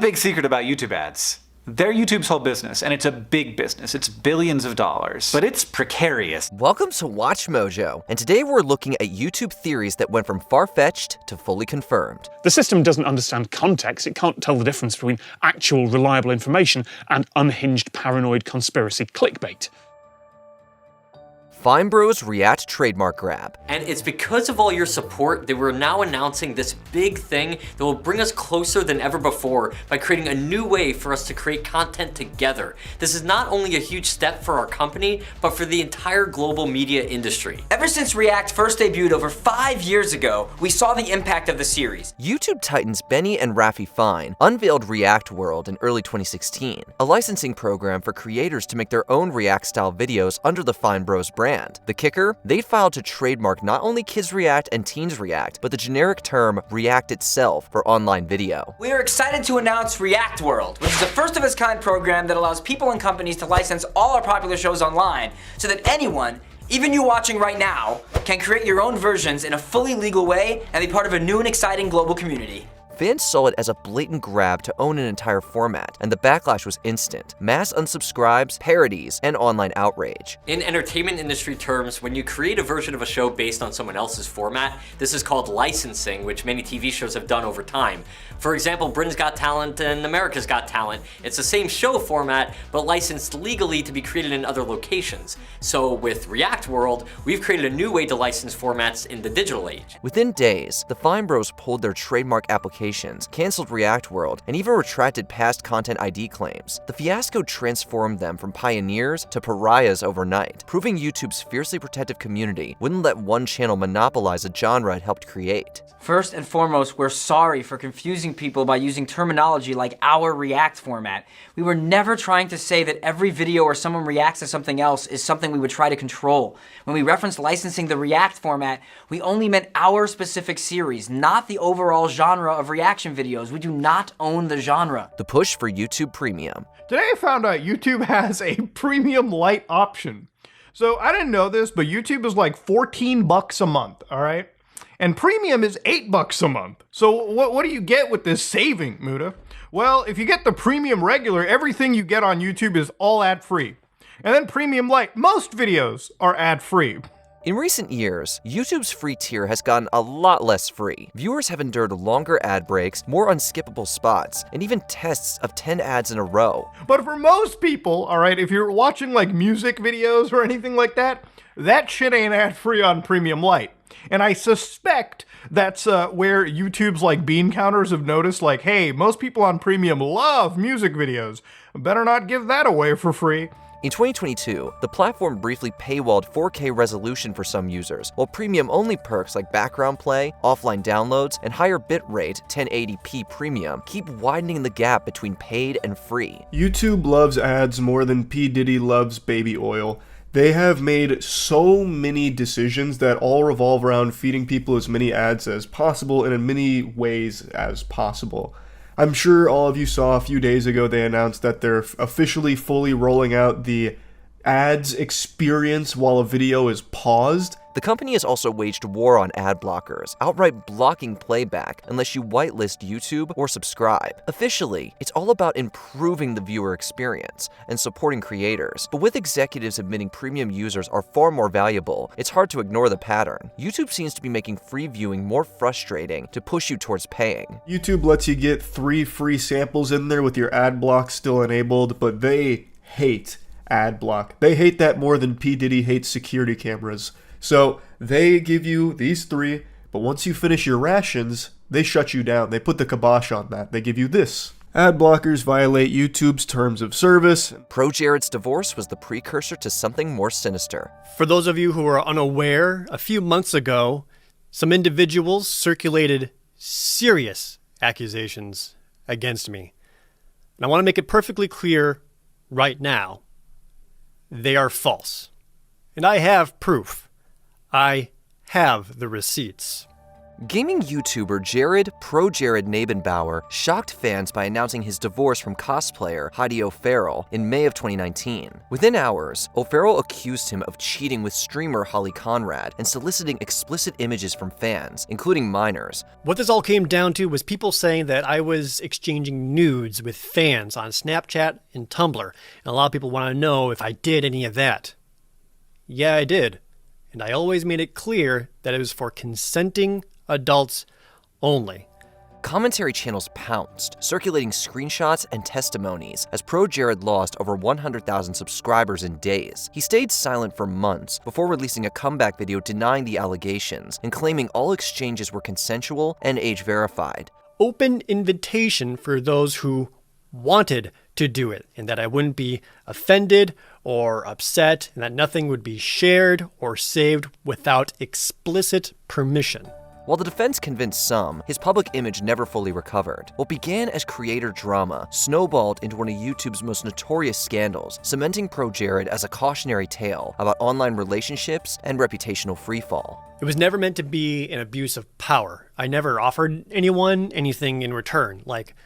big secret about YouTube ads. They're YouTube's whole business, and it's a big business. It's billions of dollars, but it's precarious. Welcome to WatchMojo, and today we're looking at YouTube theories that went from far-fetched to fully confirmed. The system doesn't understand context. It can't tell the difference between actual reliable information and unhinged paranoid conspiracy clickbait. Fine Bros React trademark grab. And it's because of all your support that we're now announcing this big thing that will bring us closer than ever before by creating a new way for us to create content together. This is not only a huge step for our company, but for the entire global media industry. Ever since React first debuted over 5 years ago, we saw the impact of the series. YouTube titans Benny and Rafi Fine unveiled React World in early 2016, a licensing program for creators to make their own React-style videos under the Fine Bros brand. The kicker? They filed to trademark not only Kids React and Teens React, but the generic term React itself for online video. We are excited to announce React World, which is a first-of-its-kind program that allows people and companies to license all our popular shows online so that anyone, even you watching right now, can create your own versions in a fully legal way and be part of a new and exciting global community. Fans saw it as a blatant grab to own an entire format, and the backlash was instant. Mass unsubscribes, parodies, and online outrage. In entertainment industry terms, when you create a version of a show based on someone else's format, this is called licensing, which many TV shows have done over time. For example, Britain's Got Talent and America's Got Talent. It's the same show format, but licensed legally to be created in other locations. So with React World, we've created a new way to license formats in the digital age. Within days, the Fine Bros pulled their trademark applications, canceled React World, and even retracted past Content ID claims. The fiasco transformed them from pioneers to pariahs overnight, proving YouTube's fiercely protective community wouldn't let one channel monopolize a genre it helped create. First and foremost, we're sorry for confusing people by using terminology like our React format. We were never trying to say that every video where someone reacts to something else is something we would try to control. When we referenced licensing the React format, we only meant our specific series, not the overall genre of reaction videos. We do not own the genre. The push for YouTube Premium. Today I found out YouTube has a premium light option. So I didn't know this, but YouTube is like 14 bucks a month, all right? And premium is 8 bucks a month. So what do you get with this saving, Muda? Well, if you get the premium regular, everything you get on YouTube is all ad-free. And then premium light, most videos are ad-free. In recent years, YouTube's free tier has gotten a lot less free. Viewers have endured longer ad breaks, more unskippable spots, and even tests of 10 ads in a row. But for most people, all right, if you're watching like music videos or anything like that, that shit ain't ad-free on premium light. And I suspect that's where YouTube's like bean counters have noticed like, hey, most people on premium love music videos. Better not give that away for free. In 2022, the platform briefly paywalled 4K resolution for some users, while premium-only perks like background play, offline downloads, and higher bitrate 1080p premium keep widening the gap between paid and free. YouTube loves ads more than P. Diddy loves baby oil. They have made so many decisions that all revolve around feeding people as many ads as possible and in many ways as possible. I'm sure all of you saw a few days ago they announced that they're officially fully rolling out the ads experience while a video is paused. The company has also waged war on ad blockers, outright blocking playback unless you whitelist YouTube or subscribe. Officially, it's all about improving the viewer experience and supporting creators. But with executives admitting premium users are far more valuable, it's hard to ignore the pattern. YouTube seems to be making free viewing more frustrating to push you towards paying. YouTube lets you get 3 free samples in there with your ad block still enabled, but they hate ad block. They hate that more than P. Diddy hates security cameras. So they give you these 3, but once you finish your rations, they shut you down. They put the kibosh on that. They give you this. Ad blockers violate YouTube's terms of service. ProJared's divorce was the precursor to something more sinister. For those of you who are unaware, a few months ago, some individuals circulated serious accusations against me. And I want to make it perfectly clear right now, they are false. And I have proof. I have the receipts. Gaming YouTuber ProJared Nabenbauer shocked fans by announcing his divorce from cosplayer Heidi O'Farrell in May of 2019. Within hours, O'Farrell accused him of cheating with streamer Holly Conrad and soliciting explicit images from fans, including minors. What this all came down to was people saying that I was exchanging nudes with fans on Snapchat and Tumblr, and a lot of people want to know if I did any of that. Yeah, I did. And I always made it clear that it was for consenting adults only. Commentary channels pounced, circulating screenshots and testimonies as ProJared lost over 100,000 subscribers in days. He stayed silent for months before releasing a comeback video denying the allegations and claiming all exchanges were consensual and age-verified. Open invitation for those who wanted to do it, and that I wouldn't be offended or upset, and that nothing would be shared or saved without explicit permission. While the defense convinced some, his public image never fully recovered. What began as creator drama snowballed into one of YouTube's most notorious scandals, cementing ProJared as a cautionary tale about online relationships and reputational freefall. It was never meant to be an abuse of power. I never offered anyone anything in return, like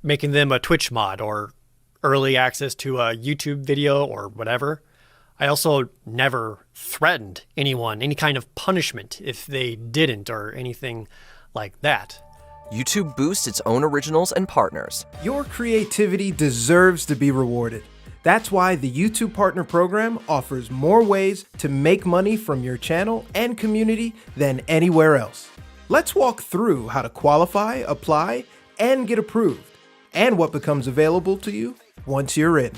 making them a Twitch mod or early access to a YouTube video or whatever. I also never threatened anyone any kind of punishment if they didn't or anything like that. YouTube boosts its own originals and partners. Your creativity deserves to be rewarded. That's why the YouTube Partner Program offers more ways to make money from your channel and community than anywhere else. Let's walk through how to qualify, apply, and get approved, and what becomes available to you once you're in.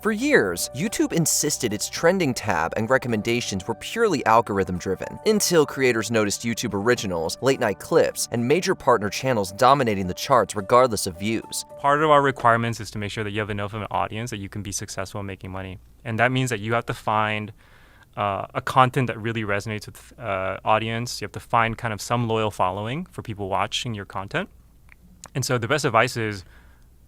For years, YouTube insisted its trending tab and recommendations were purely algorithm-driven, until creators noticed YouTube originals, late-night clips, and major partner channels dominating the charts regardless of views. Part of our requirements is to make sure that you have enough of an audience that you can be successful in making money. And that means that you have to find a content that really resonates with audience. You have to find kind of some loyal following for people watching your content. And so the best advice is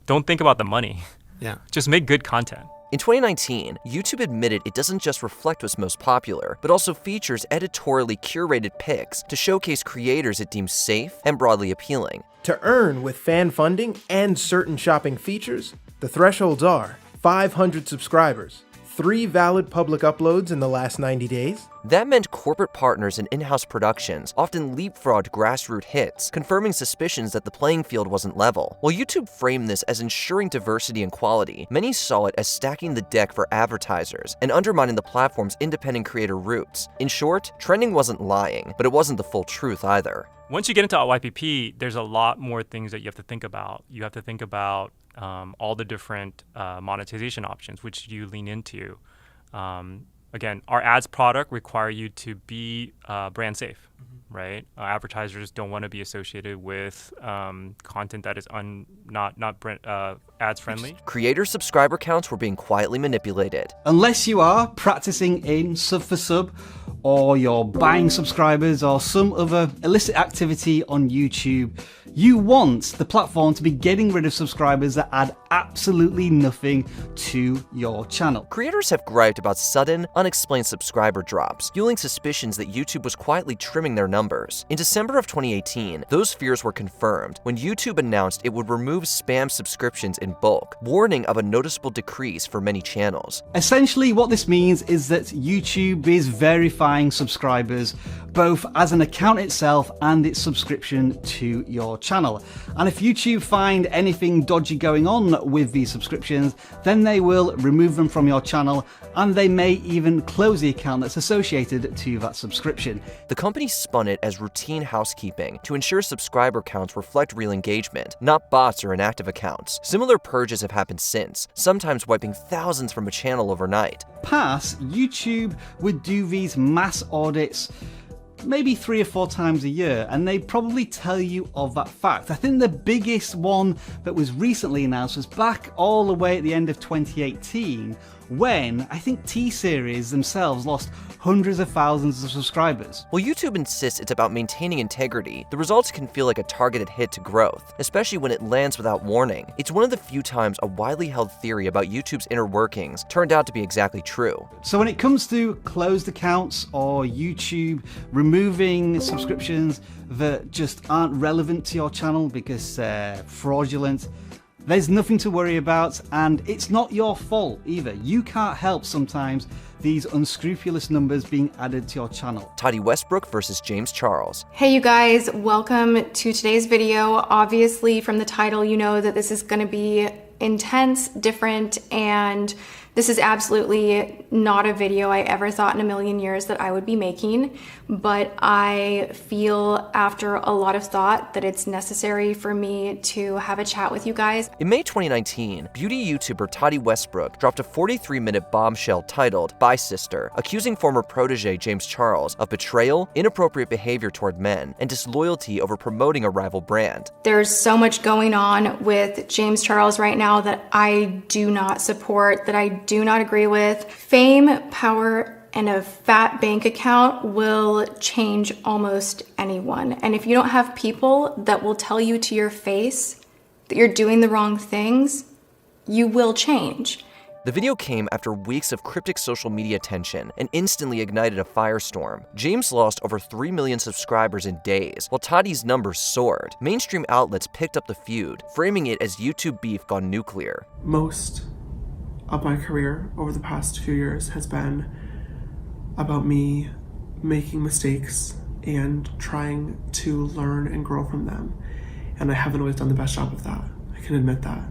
don't think about the money. Yeah. Just make good content. In 2019, YouTube admitted it doesn't just reflect what's most popular, but also features editorially curated picks to showcase creators it deems safe and broadly appealing. To earn with fan funding and certain shopping features, the thresholds are 500 subscribers, 3 valid public uploads in the last 90 days. That meant corporate partners and in-house productions often leapfrogged grassroots hits, confirming suspicions that the playing field wasn't level. While YouTube framed this as ensuring diversity and quality, many saw it as stacking the deck for advertisers and undermining the platform's independent creator roots. In short, trending wasn't lying, but it wasn't the full truth either. Once you get into YPP, there's a lot more things that you have to think about. You have to think about all the different monetization options, which you lean into. Again, our ads product require you to be brand safe, right? Advertisers don't want to be associated with content that is not ads friendly. Creator subscriber counts were being quietly manipulated. Unless you are practicing in sub for sub, or you're buying subscribers or some other illicit activity on YouTube, you want the platform to be getting rid of subscribers that add absolutely nothing to your channel. Creators have griped about sudden, unexplained subscriber drops, fueling suspicions that YouTube was quietly trimming their numbers. In December of 2018, those fears were confirmed when YouTube announced it would remove spam subscriptions in bulk, warning of a noticeable decrease for many channels. Essentially, what this means is that YouTube is verifying subscribers, both as an account itself and its subscription to your channel. And if YouTube find anything dodgy going on with these subscriptions, then they will remove them from your channel, and they may even close the account that's associated to that subscription. The company spun it as routine housekeeping to ensure subscriber counts reflect real engagement, not bots or inactive accounts. Similar purges have happened since, sometimes wiping thousands from a channel overnight. Past, YouTube would do these mass audits maybe 3 or 4 times a year, and they probably tell you of that fact. I think the biggest one that was recently announced was back all the way at the end of 2018, when I think T-Series themselves lost hundreds of thousands of subscribers. While YouTube insists it's about maintaining integrity, the results can feel like a targeted hit to growth, especially when it lands without warning. It's one of the few times a widely held theory about YouTube's inner workings turned out to be exactly true. So when it comes to closed accounts or YouTube removing subscriptions that just aren't relevant to your channel because they're fraudulent, there's nothing to worry about, and it's not your fault either. You can't help sometimes these unscrupulous numbers being added to your channel. Tati Westbrook versus James Charles. Hey you guys, welcome to today's video. Obviously from the title you know that this is going to be intense, different, and this is absolutely not a video I ever thought in a million years that I would be making, but I feel after a lot of thought that it's necessary for me to have a chat with you guys. In May 2019, beauty YouTuber Tati Westbrook dropped a 43-minute bombshell titled "Bye Sister," accusing former protege James Charles of betrayal, inappropriate behavior toward men, and disloyalty over promoting a rival brand. There's so much going on with James Charles right now that I do not support, that I do not agree with. Fame, power, and a fat bank account will change almost anyone. And if you don't have people that will tell you to your face that you're doing the wrong things, you will change. The video came after weeks of cryptic social media tension and instantly ignited a firestorm. James lost over 3 million subscribers in days, while Tati's numbers soared. Mainstream outlets picked up the feud, framing it as YouTube beef gone nuclear. Most of my career over the past few years has been about me making mistakes and trying to learn and grow from them. And I haven't always done the best job of that. I can admit that.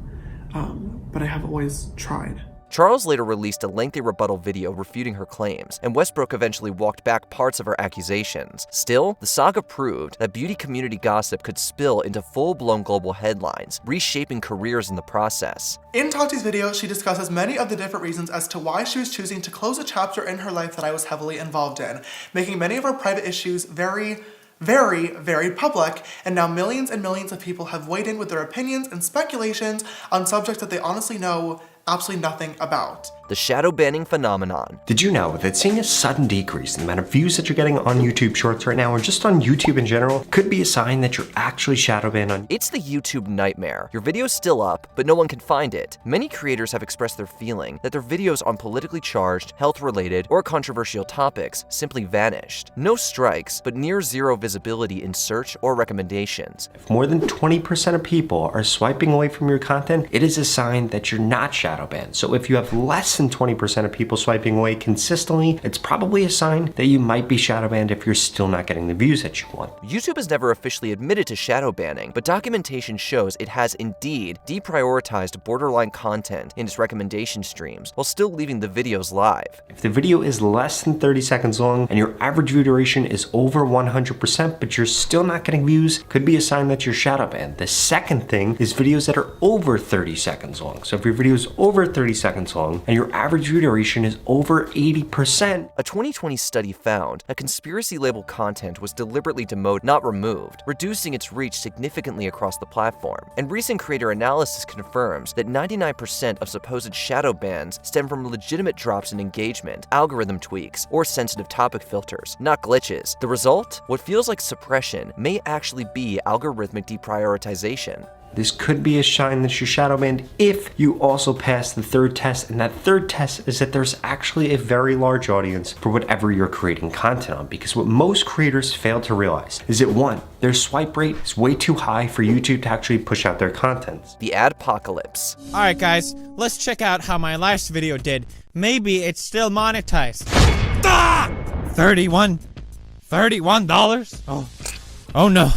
But I have always tried. Charles later released a lengthy rebuttal video refuting her claims, and Westbrook eventually walked back parts of her accusations. Still, the saga proved that beauty community gossip could spill into full-blown global headlines, reshaping careers in the process. In Tati's video, she discusses many of the different reasons as to why she was choosing to close a chapter in her life that I was heavily involved in, making many of our private issues very public, and now millions and millions of people have weighed in with their opinions and speculations on subjects that they honestly know absolutely nothing about. The shadowbanning phenomenon. Did you know that seeing a sudden decrease in the amount of views that you're getting on YouTube Shorts right now, or just on YouTube in general, could be a sign that you're actually shadow banned on? It's the YouTube nightmare. Your video's still up, but no one can find it. Many creators have expressed their feeling that their videos on politically charged, health-related, or controversial topics simply vanished. No strikes, but near zero visibility in search or recommendations. If more than 20% of people are swiping away from your content, it is a sign that you're not shadow banned. So if you have less than 20% of people swiping away consistently, it's probably a sign that you might be shadow banned if you're still not getting the views that you want. YouTube has never officially admitted to shadow banning, but documentation shows it has indeed deprioritized borderline content in its recommendation streams while still leaving the videos live. If the video is less than 30 seconds long and your average view duration is over 100%, but you're still not getting views, could be a sign that you're shadow banned. The second thing is videos that are over 30 seconds long. So if your video is over 30 seconds long and your average view duration is over 80%. A 2020 study found that conspiracy label content was deliberately demoted, not removed, reducing its reach significantly across the platform. And recent creator analysis confirms that 99% of supposed shadow bans stem from legitimate drops in engagement, algorithm tweaks, or sensitive topic filters, not glitches. The result? What feels like suppression may actually be algorithmic deprioritization. This could be a sign that you're shadow banned if you also pass the third test, and that third test is that there's actually a very large audience for whatever you're creating content on, because what most creators fail to realize is that one, their swipe rate is way too high for YouTube to actually push out their content. The Adpocalypse. Alright guys, let's check out how my last video did. Maybe it's still monetized. Ah! $31? Oh no.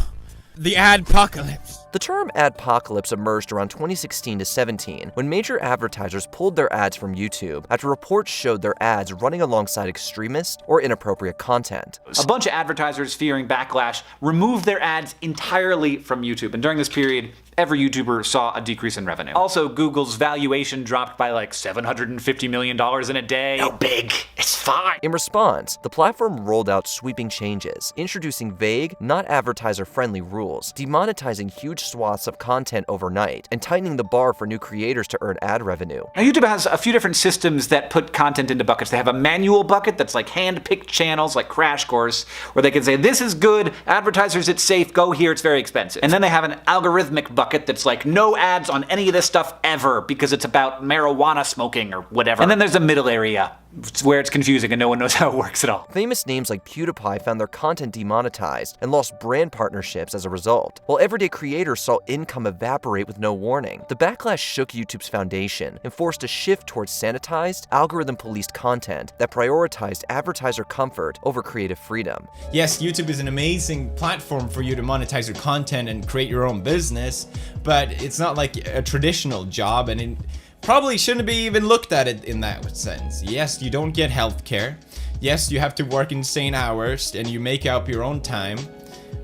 The Adpocalypse. The term Adpocalypse emerged around 2016 to 17 when major advertisers pulled their ads from YouTube after reports showed their ads running alongside extremist or inappropriate content. A bunch of advertisers fearing backlash removed their ads entirely from YouTube, and during this period, every YouTuber saw a decrease in revenue. Also, Google's valuation dropped by like $750 million in a day. No big, it's fine. In response, the platform rolled out sweeping changes, introducing vague, not advertiser-friendly rules, demonetizing huge swaths of content overnight, and tightening the bar for new creators to earn ad revenue. Now, YouTube has a few different systems that put content into buckets. They have a manual bucket that's like hand-picked channels, like Crash Course, where they can say, this is good, advertisers, it's safe, go here, it's very expensive. And then they have an algorithmic bucket that's like, no ads on any of this stuff ever, because it's about marijuana smoking or whatever. And then there's a middle area, where it's confusing and no one knows how it works at all. Famous names like PewDiePie found their content demonetized and lost brand partnerships as a result, while everyday creators saw income evaporate with no warning. The backlash shook YouTube's foundation and forced a shift towards sanitized, algorithm-policed content that prioritized advertiser comfort over creative freedom. Yes, YouTube is an amazing platform for you to monetize your content and create your own business, but it's not like a traditional job, and it probably shouldn't be even looked at it in that sense. Yes, you don't get healthcare. Yes, you have to work insane hours and you make up your own time.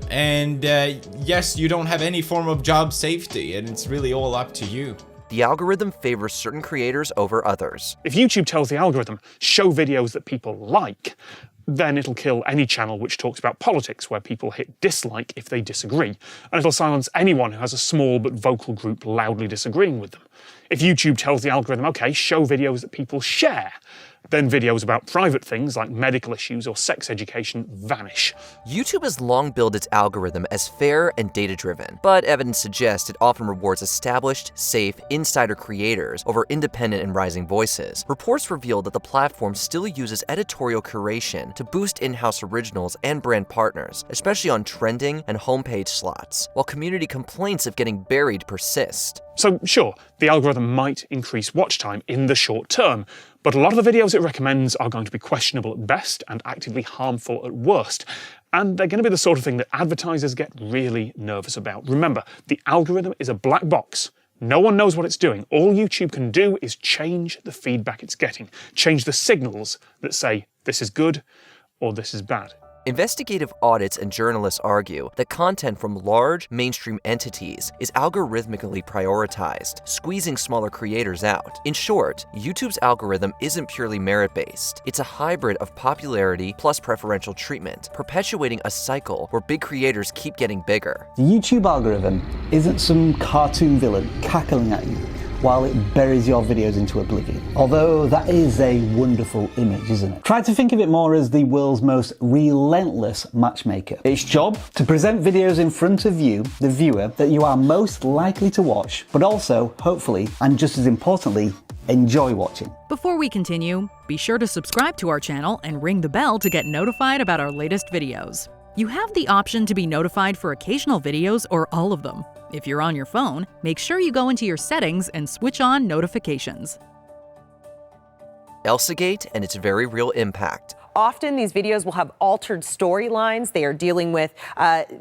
And yes, you don't have any form of job safety, and it's really all up to you. The algorithm favors certain creators over others. If YouTube tells the algorithm, show videos that people like, then it'll kill any channel which talks about politics, where people hit dislike if they disagree. And it'll silence anyone who has a small but vocal group loudly disagreeing with them. If YouTube tells the algorithm, okay, show videos that people share, then videos about private things like medical issues or sex education vanish. YouTube has long billed its algorithm as fair and data-driven, but evidence suggests it often rewards established, safe, insider creators over independent and rising voices. Reports reveal that the platform still uses editorial curation to boost in-house originals and brand partners, especially on trending and homepage slots, while community complaints of getting buried persist. So sure, the algorithm might increase watch time in the short term, but a lot of the videos it recommends are going to be questionable at best and actively harmful at worst. And they're going to be the sort of thing that advertisers get really nervous about. Remember, the algorithm is a black box. No one knows what it's doing. All YouTube can do is change the feedback it's getting, change the signals that say this is good or this is bad. Investigative audits and journalists argue that content from large, mainstream entities is algorithmically prioritized, squeezing smaller creators out. In short, YouTube's algorithm isn't purely merit-based. It's a hybrid of popularity plus preferential treatment, perpetuating a cycle where big creators keep getting bigger. The YouTube algorithm isn't some cartoon villain cackling at you while it buries your videos into oblivion. Although that is a wonderful image, isn't it? Try to think of it more as the world's most relentless matchmaker. Its job to present videos in front of you, the viewer, that you are most likely to watch, but also, hopefully, and just as importantly, enjoy watching. Before we continue, be sure to subscribe to our channel and ring the bell to get notified about our latest videos. You have the option to be notified for occasional videos or all of them. If you're on your phone, make sure you go into your settings and switch on notifications. Elsagate and its very real impact. Often these videos will have altered storylines. They are dealing with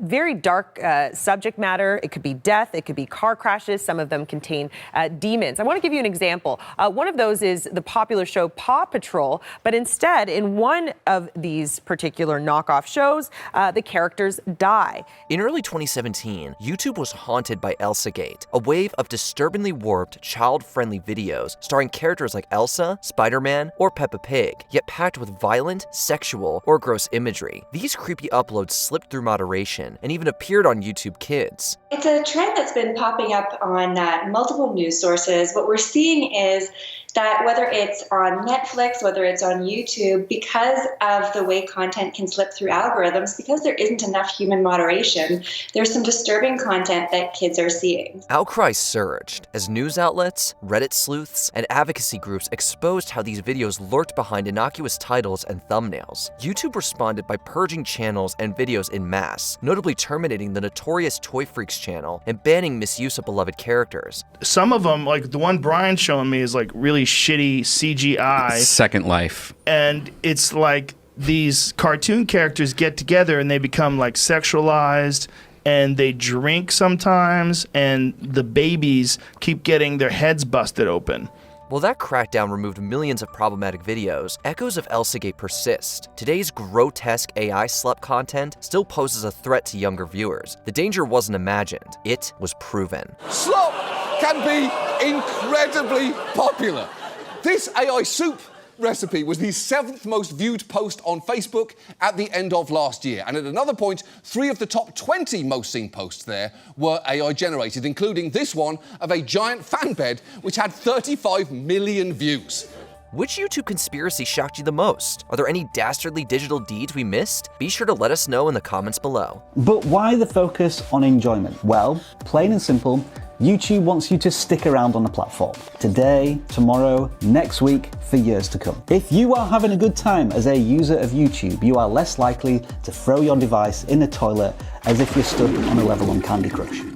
very dark subject matter. It could be death, it could be car crashes. Some of them contain demons. I want to give you an example. One of those is the popular show Paw Patrol, but instead, in one of these particular knockoff shows, the characters die. In early 2017, YouTube was haunted by Elsagate, a wave of disturbingly warped, child-friendly videos starring characters like Elsa, Spider-Man, or Peppa Pig, yet packed with violent, sexual, or gross imagery. These creepy uploads slipped through moderation and even appeared on YouTube Kids. It's a trend that's been popping up on multiple news sources. What we're seeing is that whether it's on Netflix, whether it's on YouTube, because of the way content can slip through algorithms, because there isn't enough human moderation, there's some disturbing content that kids are seeing. Outcry surged as news outlets, Reddit sleuths, and advocacy groups exposed how these videos lurked behind innocuous titles and thumbnails. YouTube responded by purging channels and videos en masse, notably terminating the notorious Toy Freaks channel and banning misuse of beloved characters. Some of them, like the one Brian's showing me, is like really shitty CGI. Second Life. And it's like these cartoon characters get together and they become like sexualized, and they drink sometimes, and the babies keep getting their heads busted open. While that crackdown removed millions of problematic videos, echoes of Elsagate persist. Today's grotesque AI slut content still poses a threat to younger viewers. The danger wasn't imagined, it was proven. Slop can be incredibly popular. This AI soup recipe was the 7th most viewed post on Facebook at the end of last year. And at another point, 3 of the top 20 most seen posts there were AI generated, including this one of a giant fan bed, which had 35 million views. Which YouTube conspiracy shocked you the most? Are there any dastardly digital deeds we missed? Be sure to let us know in the comments below. But why the focus on enjoyment? Well, plain and simple, YouTube wants you to stick around on the platform. Today, tomorrow, next week, for years to come. If you are having a good time as a user of YouTube, you are less likely to throw your device in the toilet as if you're stuck on a level on Candy Crush.